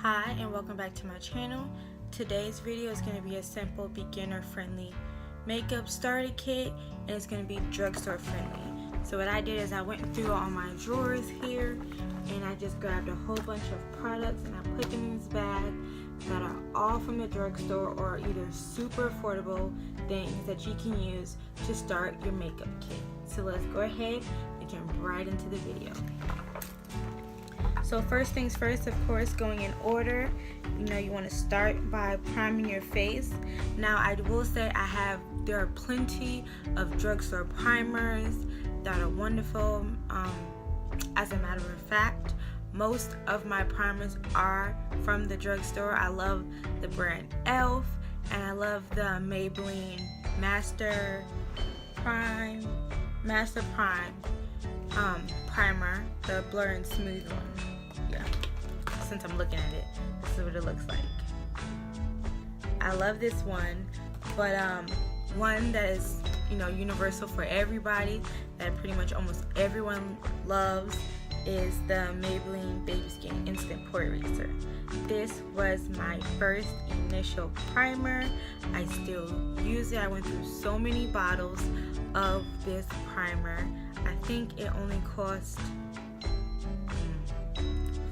Hi and welcome back to my channel. Today's video is going to be a simple beginner friendly makeup starter kit, and it's going to be drugstore friendly. So what I did is I went through all my drawers here and I just grabbed a whole bunch of products and I put them in this bag that are all from the drugstore or either super affordable things that you can use to start your makeup kit. So let's go ahead and jump right into the video. So first things first, of course, going in order, you want to start by priming your face. Now I will say there are plenty of drugstore primers that are wonderful. As a matter of fact, most of my primers are from the drugstore. I love the brand e.l.f. and I love the Maybelline Master Prime primer, the blur and smooth one. Yeah, since I'm looking at it, this is what it looks like. I love this one, but one that is universal for everybody, that pretty much almost everyone loves, is the Maybelline Baby Skin Instant Pore Eraser. This was my first initial primer. I still use it. I went through so many bottles of this primer. I think it only cost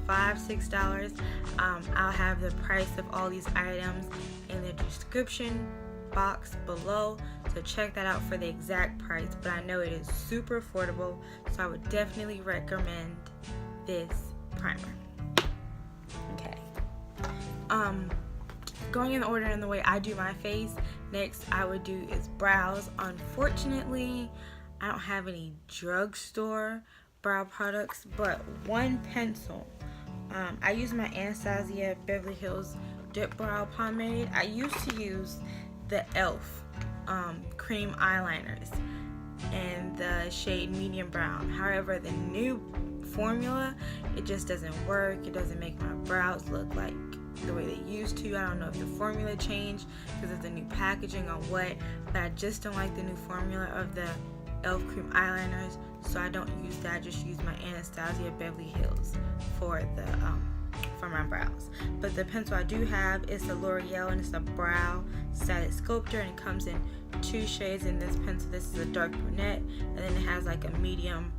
$5-6. I'll have the price of all these items in the description box below, so check that out for the exact price, but I know it is super affordable, so I would definitely recommend this primer. Okay, going in order in the way I do my face, next I would do is brows. Unfortunately, I don't have any drugstore brow products, but one pencil. I use my Anastasia Beverly Hills Dip Brow Pomade. I used to use the e.l.f. Cream eyeliners and the shade medium brown. However, the new formula, it just doesn't work. It doesn't make my brows look like the way they used to. I don't know if the formula changed because of the new packaging or what, but I just don't like the new formula of the e.l.f. cream eyeliners, so I don't use that. I just use my Anastasia Beverly Hills for my brows. But the pencil I do have is the L'Oreal, and it's a brow Stylist Sculptor, and it comes in 2 shades in this pencil. This is a dark brunette, and then it has like a medium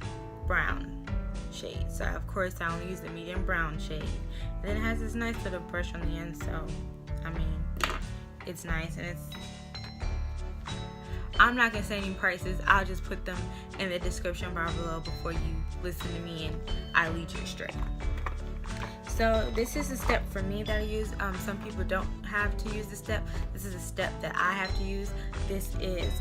brown shade. So of course I only use the medium brown shade. And then it has this nice little brush on the end, so I mean, it's nice, and I'm not gonna say any prices. I'll just put them in the description bar below before you listen to me and I lead you astray. So this is a step for me that I use. Some people don't have to use this step. This is a step that I have to use. This is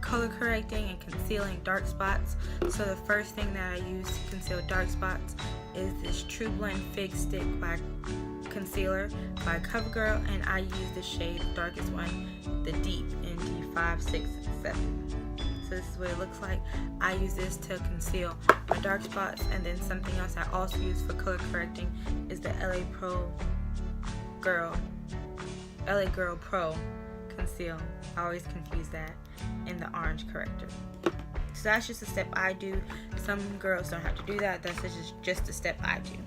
color correcting and concealing dark spots. So the first thing that I use to conceal dark spots is this trublend fixstick by concealer by Covergirl, and I use the shade darkest one, the deep in D5, 6, 7. So this is what it looks like. I use this to conceal my dark spots, and then something else I also use for color correcting is the LA Girl Pro Conceal. I always confuse that, in the orange corrector. So that's just a step I do. Some girls don't have to do that. That's just a step I do.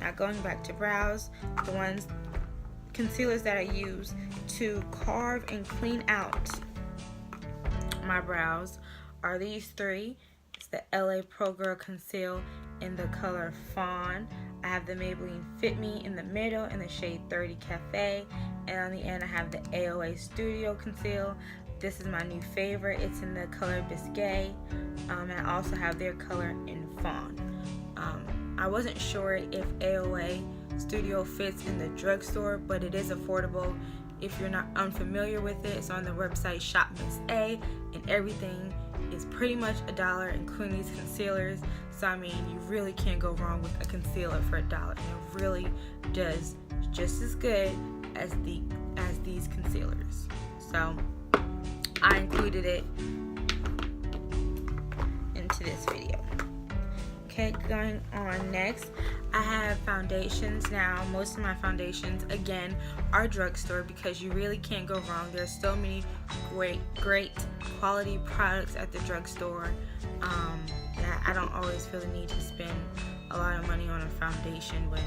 Now going back to brows, the concealers that I use to carve and clean out my brows are these 3. It's the LA Girl Conceal in the color Fawn. I have the Maybelline Fit Me in the middle in the shade 30 Café, and on the end I have the AOA Studio Conceal. This is my new favorite. It's in the color Bisque, and I also have their color in Fawn. I wasn't sure if AOA Studio fits in the drugstore, but it is affordable if you're not unfamiliar with it. It's on the website Shop Miss A, and everything is pretty much $1, including these concealers. So I mean, you really can't go wrong with a concealer for $1. And it really does just as good as these concealers. So I included it into this video. Okay, going on next, I have foundations. Now, most of my foundations, again, are drugstore because you really can't go wrong. There's so many great quality products at the drugstore that I don't always feel the need to spend a lot of money on a foundation when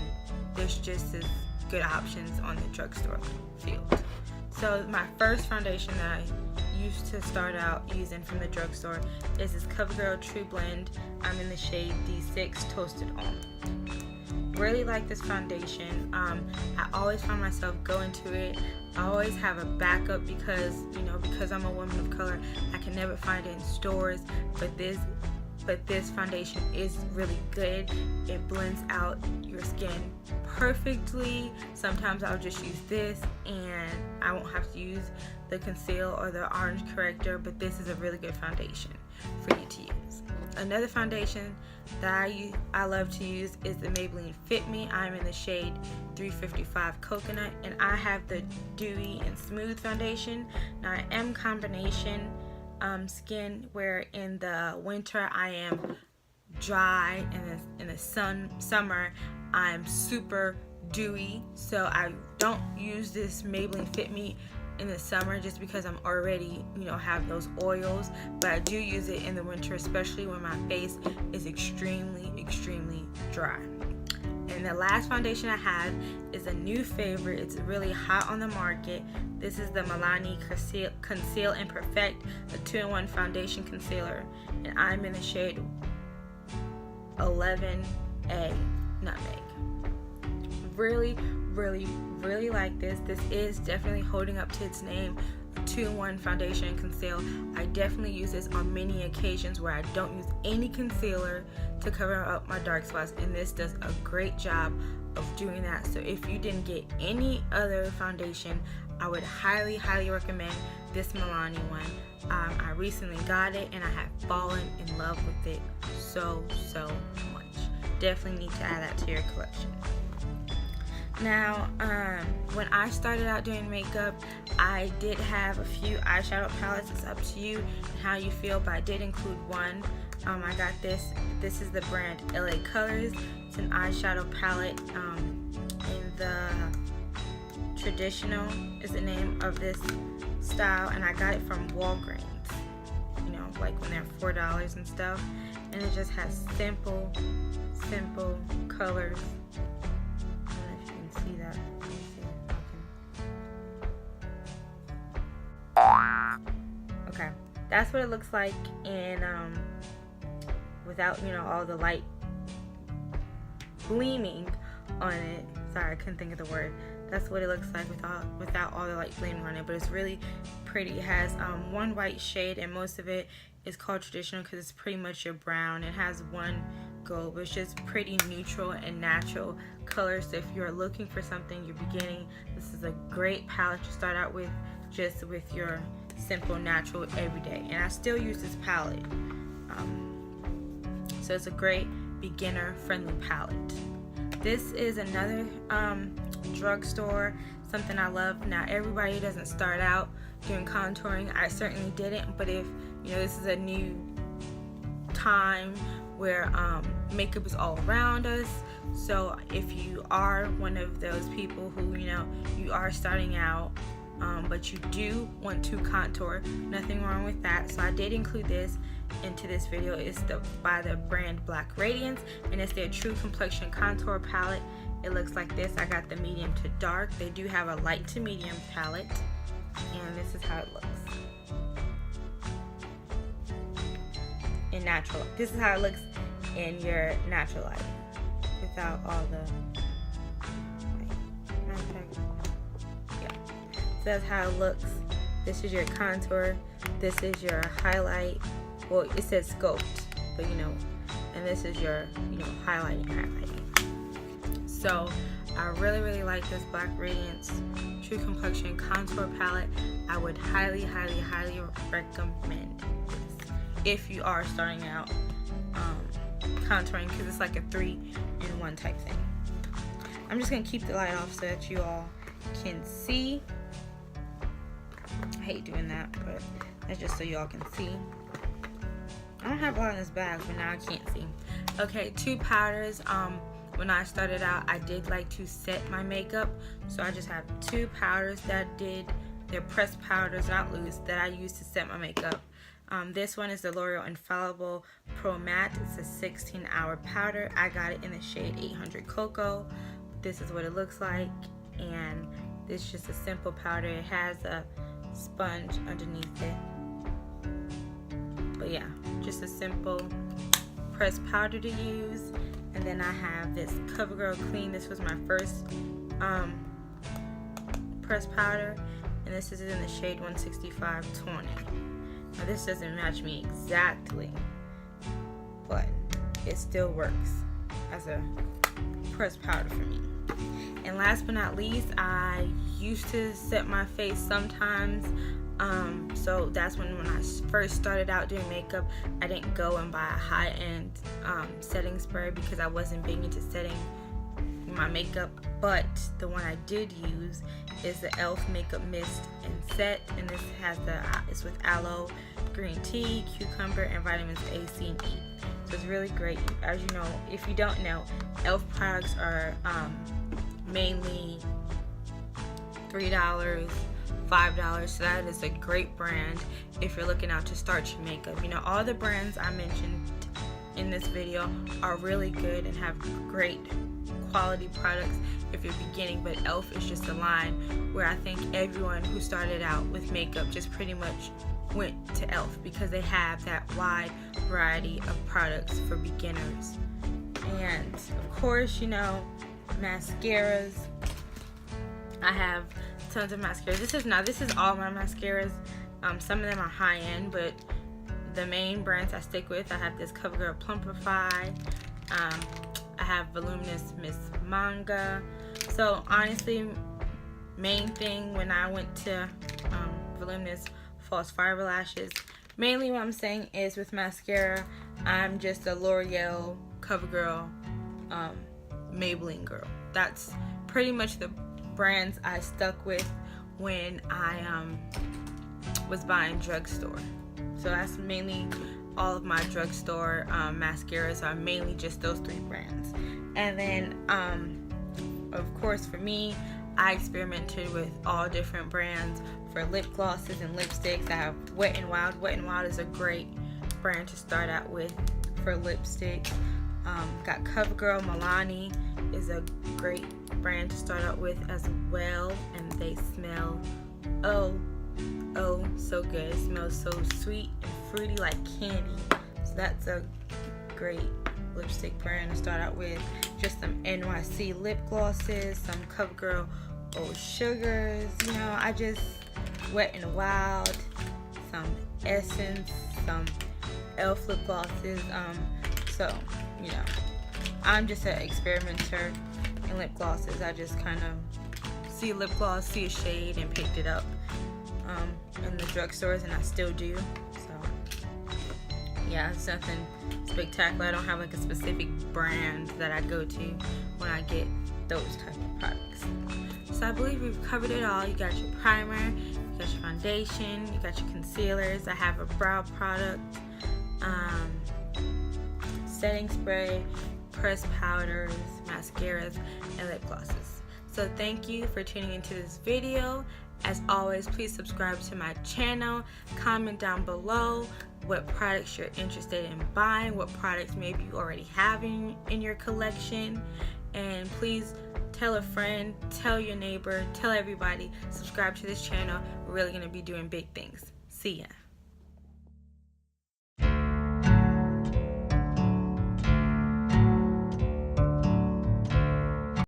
there's just as good options on the drugstore field. So my first foundation that I used to start out using from the drugstore is this Covergirl trublend. I'm in the shade D6 Toasted Almond. Really like this foundation. I always find myself going to it. I always have a backup because, you know, because I'm a woman of color, I can never find it in stores, but this foundation is really good. It blends out your skin perfectly. Sometimes I'll just use this and I won't have to use the conceal or the orange corrector, but this is a really good foundation for you to use. Another foundation that I love to use is the Maybelline Fit Me. I'm in the shade 355 Coconut, and I have the Dewy and Smooth foundation. Now I am combination skin, where in the winter I am dry and in the summer I'm super dewy. So I don't use this Maybelline Fit Me in the summer just because I'm already, you know, have those oils, but I do use it in the winter, especially when my face is extremely dry. And the last foundation I have is a new favorite. It's really hot on the market. This is the Milani Conceal Perfect, a 2-in-1 foundation concealer, and I'm in the shade 11A Nutmeg. Really like this. This is definitely holding up to its name, a 2-in-1 foundation and conceal. I definitely use this on many occasions where I don't use any concealer to cover up my dark spots, and this does a great job of doing that. So if you didn't get any other foundation, I would highly recommend this Milani one. I recently got it and I have fallen in love with it so much. Definitely need to add that to your collection. Now, when I started out doing makeup, I did have a few eyeshadow palettes. It's up to you and how you feel, but I did include one. I got this. This is the brand LA Colors. It's an eyeshadow palette. In the Traditional is the name of this style, and I got it from Walgreens. You know, like when they're $4 and stuff. And it just has simple colors. See that? Okay, that's what it looks like in without, you know, all the light gleaming on it. Sorry, I couldn't think of the word. That's what it looks like without all the light gleaming on it, but it's really pretty. It has one white shade, and most of it is called Traditional because it's pretty much your brown. It has one gold, but it's just pretty neutral and natural colors. So if you're looking for something, you're beginning, this is a great palette to start out with, just with your simple, natural, everyday. And I still use this palette, so it's a great beginner friendly palette. This is another drugstore, something I love. Now everybody doesn't start out doing contouring. I certainly didn't, but if you know, this is a new time where makeup is all around us. So if you are one of those people who, you know, you are starting out, but you do want to contour, nothing wrong with that. So I did include this into this video. It's by the brand Black Radiance, and it's their True Complexion Contour Palette. It looks like this. I got the medium to dark. They do have a light to medium palette, and this is how it looks in natural. This is how it looks in your natural light without all the yeah. So that's how it looks. This is your contour. This is your highlight. Well, it says sculpt, but you know, and this is your, you know, highlighting. So I really like this Black Radiance True Complexion Contour Palette. I would highly recommend this if you are starting out contouring, because it's like a 3-in-1 type thing. I'm just gonna keep the light off so that you all can see. I hate doing that, but that's just so you all can see. I don't have a lot in this bag, but now I can't see. Okay, 2 powders. When I started out, I did like to set my makeup, so I just have 2 powders they're pressed powders, not loose, that I use to set my makeup. This one is the L'Oreal Infallible Pro Matte. It's a 16-hour powder. I got it in the shade 800 Cocoa. This is what it looks like, and this is just a simple powder. It has a sponge underneath it. But yeah, just a simple pressed powder to use. And then I have this Covergirl Clean. This was my first pressed powder, and this is in the shade 165 Tawny. Now this doesn't match me exactly, but it still works as a pressed powder for me. And last but not least, I used to set my face sometimes, so that's when I first started out doing makeup, I didn't go and buy a high-end setting spray because I wasn't big into setting my makeup. But the one I did use is the e.l.f. Makeup Mist and Set, and this has it's with aloe, green tea, cucumber, and vitamins A, C, and E. So it's really great. As you know, if you don't know, e.l.f. products are mainly $3, $5, so that is a great brand if you're looking out to start your makeup. You know, all the brands I mentioned in this video are really good and have great quality products if you're beginning, but e.l.f. is just a line where I think everyone who started out with makeup just pretty much went to e.l.f. because they have that wide variety of products for beginners. And of course, you know, mascaras. I have tons of mascaras. This is all my mascaras. Some of them are high end, but the main brands I stick with, I have this Covergirl Plumplify. I have Voluminous Miss Manga. So honestly, main thing when I went to Voluminous False Fiber Lashes, mainly what I'm saying is with mascara, I'm just a L'Oreal, Covergirl, Maybelline girl. That's pretty much the brands I stuck with when I was buying Drugstore. So that's mainly all of my Drugstore mascaras are mainly just those 3 brands. And then of course for me, I experimented with all different brands for lip glosses and lipsticks. I have Wet n Wild. Wet n Wild is a great brand to start out with for lipsticks. Got Covergirl. Milani is a great brand to start out with as well, and they smell oh so good. It smells so sweet and fruity like candy. So that's a great lipstick brand to start out with. Just some NYC lip glosses, some Covergirl Old Sugars, you know, I just Wet n Wild, some Essence, some e.l.f. lip glosses. So, you know, I'm just an experimenter in lip glosses. I just kind of see a lip gloss, see a shade, and picked it up in the drugstores, and I still do. So, yeah, it's nothing spectacular. I don't have like a specific brand that I go to when I get those type of products. So I believe we've covered it all. You got your primer, you got your foundation, you got your concealers. I have a brow product, setting spray, pressed powders, mascaras, and lip glosses. So thank you for tuning into this video. As always, please subscribe to my channel. Comment down below what products you're interested in buying, what products maybe you already have in your collection. And please tell a friend, tell your neighbor, tell everybody, subscribe to this channel. We're really going to be doing big things. See ya.